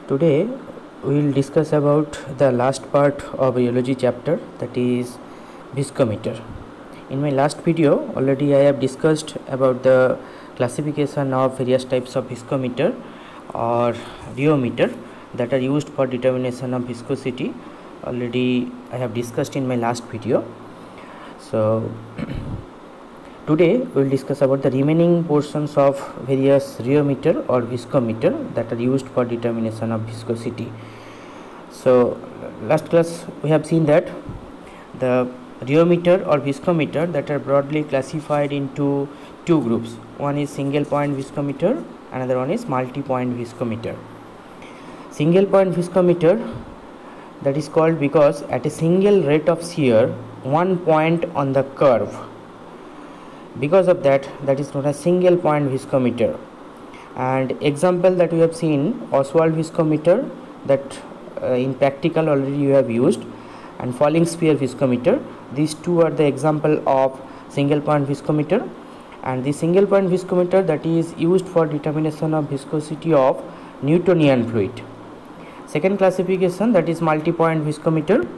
Today we will discuss about the last part of rheology chapter, that is viscometer. In my last video already I have discussed about the classification of various types of viscometer or rheometer that are used for determination of viscosity. Already I have discussed in my last video. So today we will discuss about the remaining portions of various rheometer or viscometer that are used for determination of viscosity. So last class we have seen that the rheometer or viscometer that are broadly classified into two groups. One is single point viscometer, another one is multi-point viscometer. Single point viscometer, that is called because at a single rate of shear one point on the curve. Because of that is known as single point viscometer. And example that we have seen, Ostwald viscometer, that in practical already you have used, and falling sphere viscometer. These two are the example of single point viscometer. And the single point viscometer that is used for determination of viscosity of Newtonian fluid. Second classification, that is multi-point viscometer.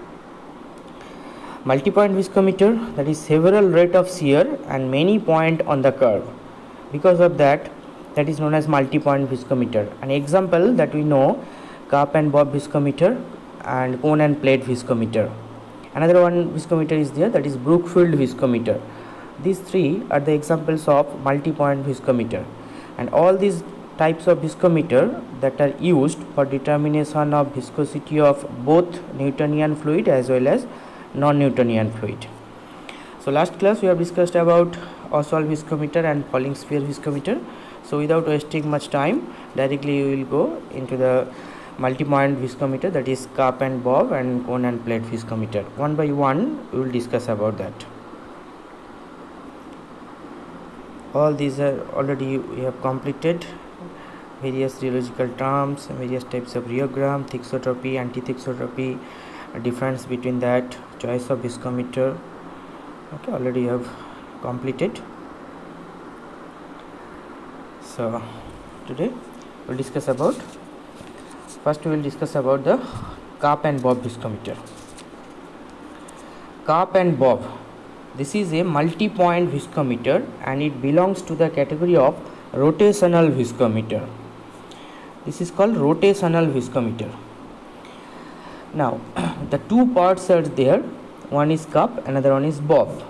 Multi-point viscometer, that is several rate of shear and many point on the curve. Because of that is known as multi-point viscometer. An example that we know, cup and bob viscometer and cone and plate viscometer. Another one viscometer is there, that is Brookfield viscometer. These three are the examples of multi-point viscometer. And all these types of viscometer that are used for determination of viscosity of both Newtonian fluid as well as non-Newtonian fluid. So last class we have discussed about Ostwald viscometer and falling sphere viscometer. So without wasting much time, directly we will go into the multi-point viscometer, that is cup and bob and cone and plate viscometer. One by one we will discuss about that. All these are already we have completed. Various rheological terms, various types of rheogram, thixotropy, anti-thixotropy, difference between that, choice of viscometer. Okay, already have completed. So today we'll discuss about, first we will discuss about the cup and bob viscometer. Cup and bob, this is a multi-point viscometer and it belongs to the category of rotational viscometer. This is called rotational viscometer. Now the two parts are there, one is cup, another one is bob.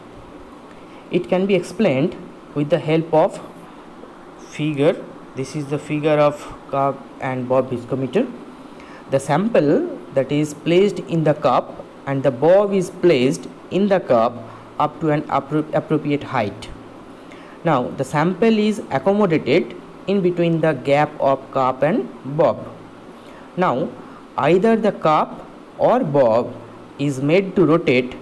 It can be explained with the help of figure. This is the figure of cup and bob viscometer. The sample that is placed in the cup and the bob is placed in the cup up to an appropriate height. Now the sample is accommodated in between the gap of cup and bob. Now either the cup or bob is made to rotate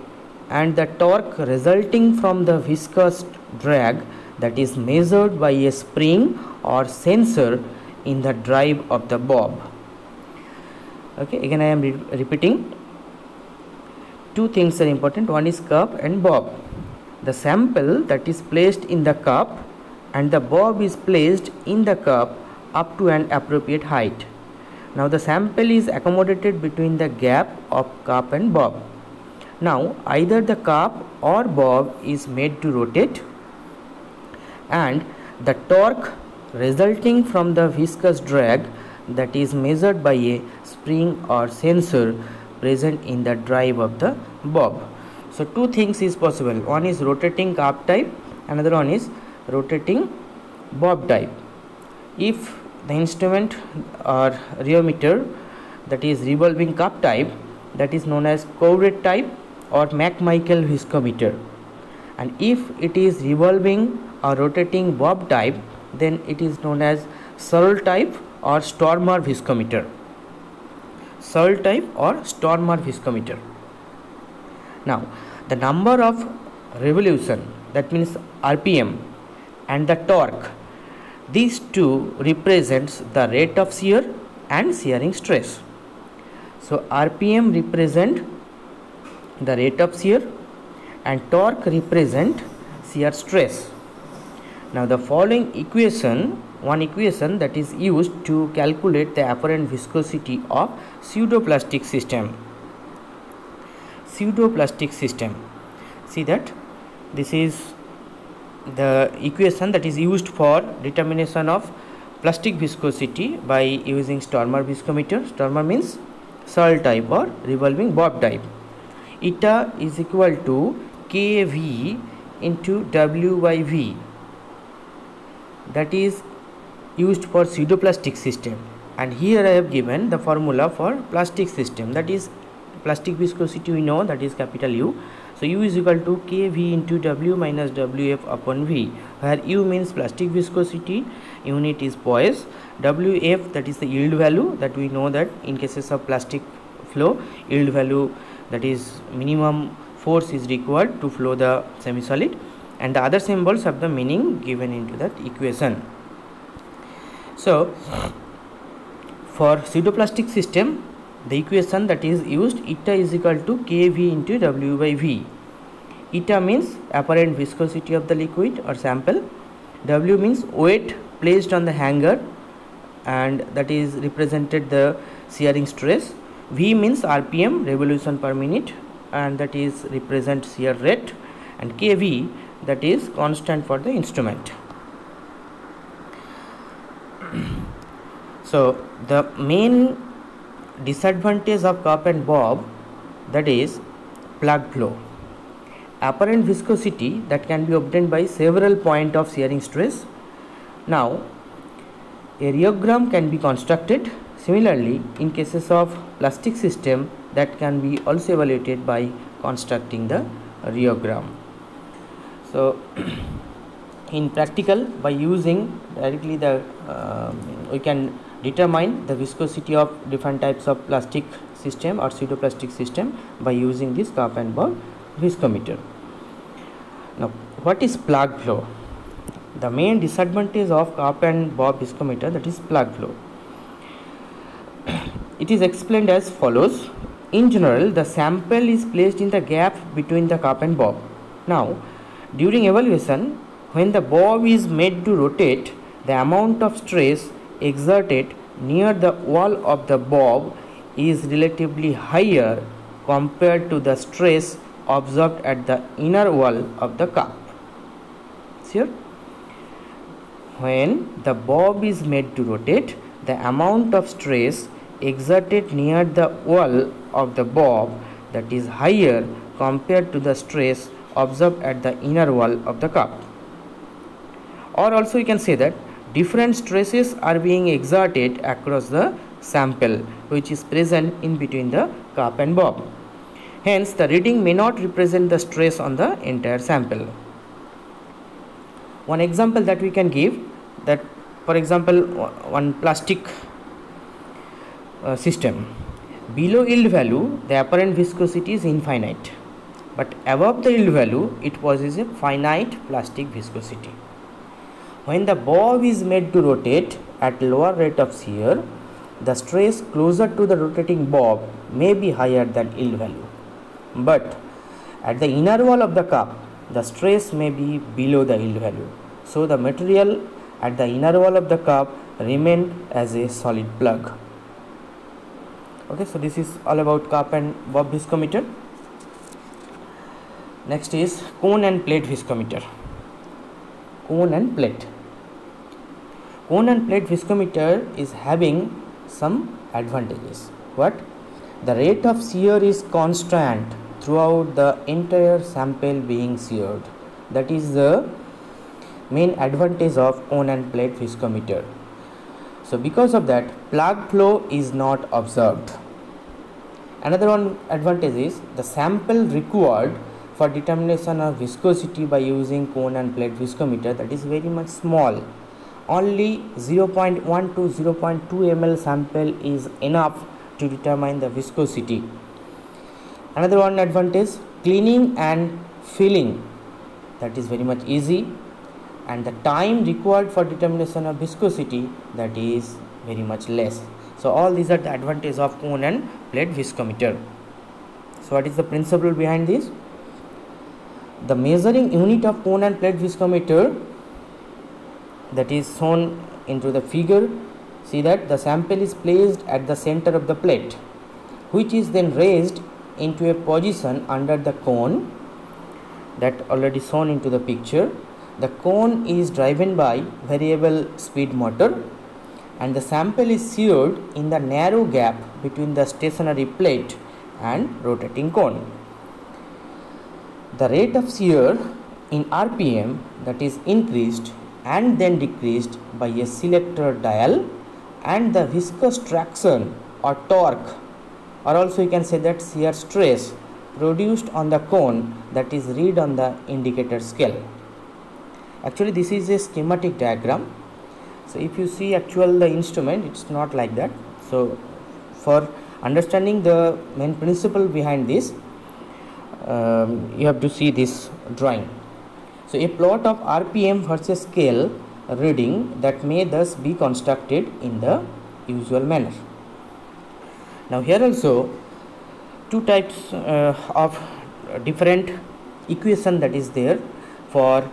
and the torque resulting from the viscous drag that is measured by a spring or sensor in the drive of the bob. Okay, again I am repeating. Two things are important, one is cup and bob. The sample that is placed in the cup and the bob is placed in the cup up to an appropriate height. Now the sample is accommodated between the gap of cup and bob. Now either the cup or bob is made to rotate and the torque resulting from the viscous drag that is measured by a spring or sensor present in the drive of the bob. So two things is possible, one is rotating cup type, another one is rotating bob type. If the instrument or rheometer that is revolving cup type, that is known as Couret type or McMichael viscometer, and if it is revolving or rotating bob type, then it is known as Searle type or Stormer viscometer. Searle type or Stormer viscometer. Now the number of revolution, that means RPM, and the torque, these two represents the rate of shear and shearing stress. So RPM represent the rate of shear and torque represent shear stress. Now the following equation one equation that is used to calculate the apparent viscosity of pseudoplastic system. Pseudoplastic system. See that this is the equation that is used for determination of plastic viscosity by using Sturmer viscometer. Sturmer means Searle type or revolving bob type. Eta is equal to kV into W by V. That is used for pseudoplastic system, and here I have given the formula for plastic system, that is plastic viscosity we know, that is capital U. So U is equal to kV into W minus Wf upon V, where U means plastic viscosity, unit is poise, Wf that is the yield value, that we know that in cases of plastic flow, yield value, that is minimum force is required to flow the semi-solid, and the other symbols have the meaning given into that equation. So for pseudoplastic system, the equation that is used, eta is equal to kV into W by V. Eta means apparent viscosity of the liquid or sample, W means weight placed on the hanger, and that is represented the shearing stress, V means RPM, revolution per minute, and that is represent shear rate, and kV that is constant for the instrument. So the main disadvantage of cup and bob, that is plug flow. Apparent viscosity that can be obtained by several points of shearing stress. Now a rheogram can be constructed. Similarly, in cases of plastic system, that can be also evaluated by constructing the rheogram. So in practical, by using directly the we can determine the viscosity of different types of plastic system or pseudoplastic system by using this cup and bob viscometer. Now what is plug flow? The main disadvantage of cup and bob viscometer, that is plug flow. It is explained as follows. In general, the sample is placed in the gap between the cup and bob. Now during evaluation, when the bob is made to rotate, the amount of stress exerted near the wall of the bob is relatively higher compared to the stress observed at the inner wall of the cup. Sure? When the bob is made to rotate, the amount of stress exerted near the wall of the bob that is higher compared to the stress observed at the inner wall of the cup. Or also you can say that different stresses are being exerted across the sample which is present in between the cup and bob. Hence the reading may not represent the stress on the entire sample. One example that we can give, that for example one plastic system, below yield value the apparent viscosity is infinite, but above the yield value it possesses a finite plastic viscosity. When the bob is made to rotate at lower rate of shear, the stress closer to the rotating bob may be higher than yield value, but at the inner wall of the cup the stress may be below the yield value. So the material at the inner wall of the cup remain as a solid plug. Okay, so this is all about cup and bob viscometer. Next is cone and plate viscometer. Cone and plate. Cone and plate viscometer is having some advantages. What? The rate of shear is constant throughout the entire sample being sheared. That is the main advantage of cone and plate viscometer. So because of that, plug flow is not observed. Another one advantage is the sample required for determination of viscosity by using cone and plate viscometer, that is very much small. Only 0.1 to 0.2 ml sample is enough to determine the viscosity. Another one advantage, cleaning and filling, that is very much easy, and the time required for determination of viscosity, that is very much less. So all these are the advantages of cone and plate viscometer. So what is the principle behind this? The measuring unit of cone and plate viscometer that is shown into the figure. See that the sample is placed at the center of the plate, which is then raised into a position under the cone, that already shown into the picture. The cone is driven by variable speed motor, and the sample is sheared in the narrow gap between the stationary plate and rotating cone. The rate of shear in RPM, that is increased and then decreased by a selector dial, and the viscous traction or torque, or also you can say that shear stress produced on the cone, that is read on the indicator scale. Actually this is a schematic diagram. So if you see the instrument, it's not like that. So for understanding the main principle behind this, you have to see this drawing. So a plot of RPM versus scale reading that may thus be constructed in the usual manner. Now here also two types of different equation that is there for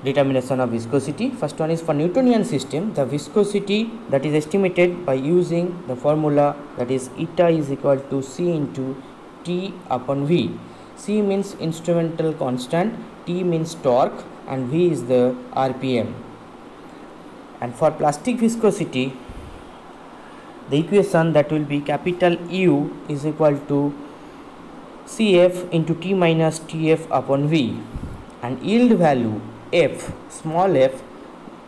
determination of viscosity. First one is for Newtonian system. The viscosity that is estimated by using the formula, that is eta is equal to C into T upon V. C means instrumental constant, T means torque, and V is the RPM. And for plastic viscosity, the equation that will be capital U is equal to Cf into T minus Tf upon V, and yield value F, small f,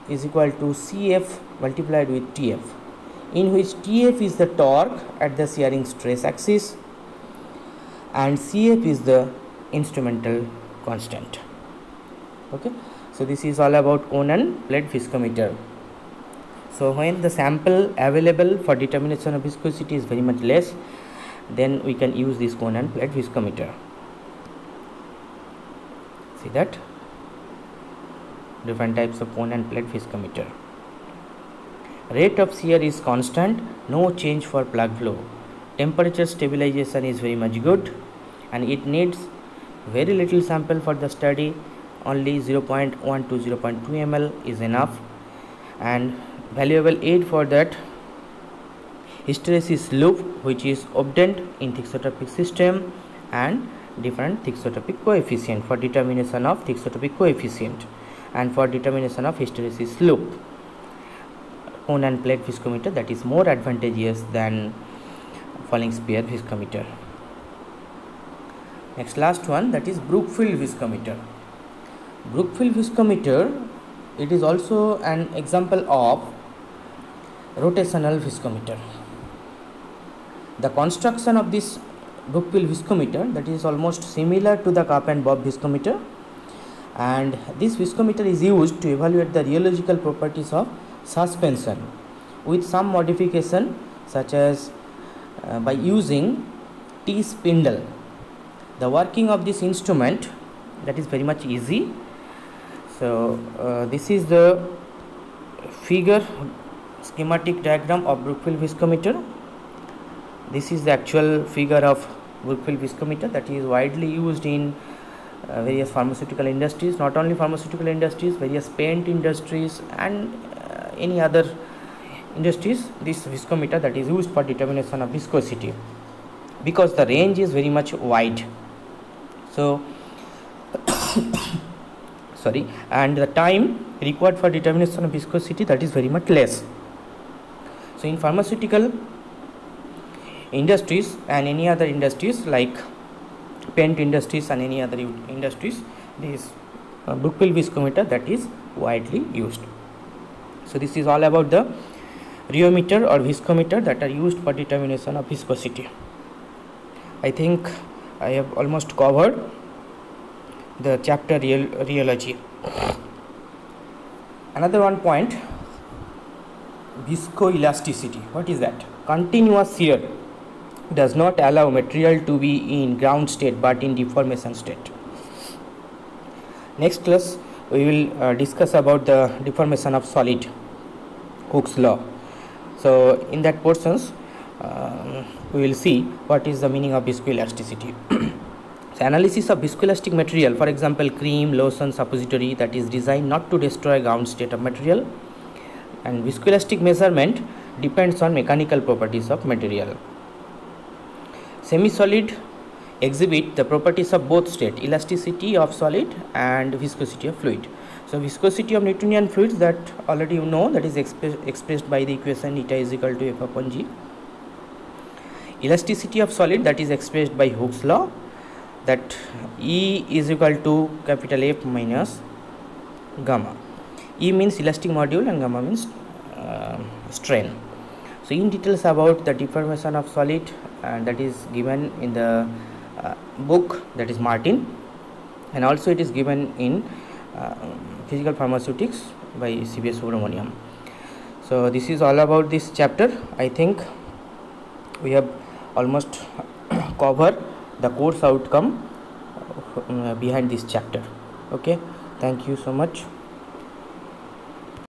is equal to Cf multiplied with Tf, in which Tf is the torque at the shearing stress axis and Cf is the instrumental constant. Okay, so this is all about cone and plate viscometer. So when the sample available for determination of viscosity is very much less, then we can use this cone and plate viscometer. See that different types of cone and plate viscometer. Rate of shear is constant, no change for plug flow. Temperature stabilization is very much good, and it needs very little sample for the study. Only 0.1 to 0.2 ml is enough, and valuable aid for that hysteresis loop, which is obtained in thixotropic system, and different thixotropic coefficient for determination of thixotropic coefficient and for determination of hysteresis loop. Cone and plate viscometer, that is more advantageous than falling spear viscometer. Next, last one, that is Brookfield viscometer. Brookfield viscometer, it is also an example of rotational viscometer. The construction of this Brookfield viscometer, that is almost similar to the cup and bob viscometer, and this viscometer is used to evaluate the rheological properties of suspension with some modification, such as by using T-spindle. The working of this instrument, that is very much easy. So this is the figure schematic diagram of Brookfield viscometer. This is the actual figure of Brookfield viscometer that is widely used in various pharmaceutical industries, not only pharmaceutical industries, various paint industries and any other industries. This viscometer that is used for determination of viscosity, because the range is very much wide. So sorry, and the time required for determination of viscosity, that is very much less. So in pharmaceutical industries and any other industries like paint industries and any other industries, this Brookfield viscometer that is widely used. So this is all about the rheometer or viscometer that are used for determination of viscosity. I think I have almost covered the chapter rheology. Another one point, viscoelasticity. What is that? Continuous shear does not allow material to be in ground state but in deformation state. Next class we will discuss about the deformation of solid, Hooke's law. So in that portions we will see what is the meaning of viscoelasticity. So analysis of viscoelastic material, for example cream, lotion, suppository, that is designed not to destroy ground state of material. And viscoelastic measurement depends on mechanical properties of material. Semi-solid exhibit the properties of both state, elasticity of solid and viscosity of fluid. So viscosity of Newtonian fluids, that already you know, that is expressed by the equation eta is equal to F upon G. Elasticity of solid, that is expressed by Hooke's law, that E is equal to capital F minus gamma. E means elastic module and gamma means strain. So in details about the deformation of solid, and that is given in the book, that is Martin, and also it is given in Physical Pharmaceutics by C.V.S. Subramaniam. So this is all about this chapter. I think we have almost covered the course outcome behind this chapter. Okay, thank you so much.